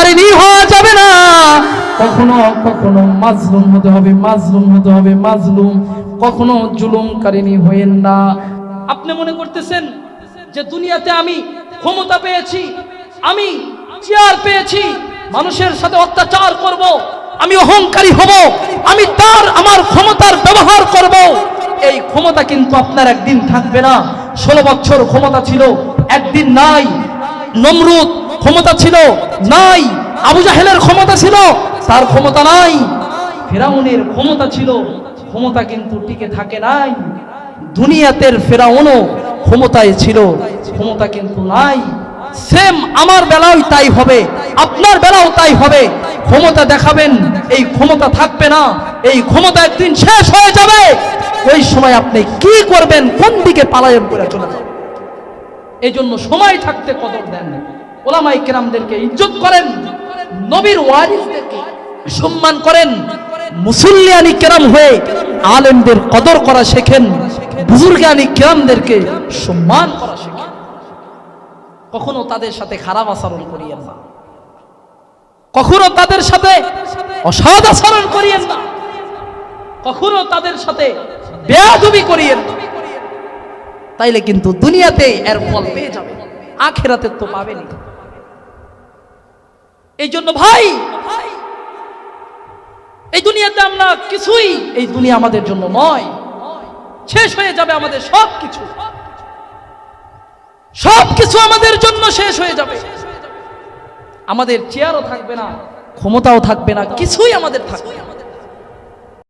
জুলুমকারী হওয়া যাবে না। কখনো কখনো মাজলুম হতে হবে, মাজলুম হতে হবে, মাজলুম। কখনো জুলুমকারী হইেন না। আপনি মনে করতেছেন যে দুনিয়াতে আমি ক্ষমতা পেয়েছি, আমি চেয়ার পেয়েছি, মানুষের সাথে অত্যাচার করব, আমি অহংকারী হব, আমি আমার ক্ষমতার ব্যবহার করব। এই ক্ষমতা কিন্তু আপনার একদিন থাকবে না। 16 বছর ক্ষমতা ছিল, একদিন নাই। নমরুদ ক্ষমতা ছিল, নাই। আবু জাহেলের ক্ষমতা ছিল, তার ক্ষমতা নাই। ফিরাউনের ক্ষমতা ছিল, ক্ষমতা কিন্তু টিকে থাকে নাই। দুনিয়াতে ফিরাউনও ক্ষমতায় ছিল, ক্ষমতা কিন্তু নাই। সেম আমার বেলায় তাই হবে, আপনার বেলাও তাই হবে। ক্ষমতা দেখাবেন, এই ক্ষমতা থাকবে না, এই ক্ষমতা একদিন শেষ হয়ে যাবে। ওই সময় আপনি কি করবেন, কোন দিকে পালায়ন করে চলে যাবেন? এই জন্য সময় থাকতে কদর দেন, ওলামায়ে কেরামদেরকে ইজ্জত করেন, নবীর ওয়ারিসদেরকে সম্মান করেন, মুসল্লিয়ানি কেরাম হয়ে আলেমদের কদর করা শেখেন, বুজুর্গানি কেরামদেরকে সম্মান করা শেখেন। কখনো তাদের সাথে খারাপ আচরণ করিয়েন না, কখনো তাদের সাথে অসৎ আচরণ করিয়েন না, কখনো তাদের সাথে বেয়াদবি করিয়েন না। তাইলে কিন্তু দুনিয়াতে এর ফল পেয়ে যাবে, আখিরাতে তো পাবেনি। এই জন্য ভাই, এই দুনিয়াতে আমরা কিছুই, এই দুনিয়া আমাদের জন্য নয়, শেষ হয়ে যাবে আমাদের সবকিছু, সবকিছু আমাদের জন্য শেষ হয়ে যাবে। আমাদের চেয়ারও থাকবে না, ক্ষমতাও থাকবে না, কিছুই আমাদের থাকবে না।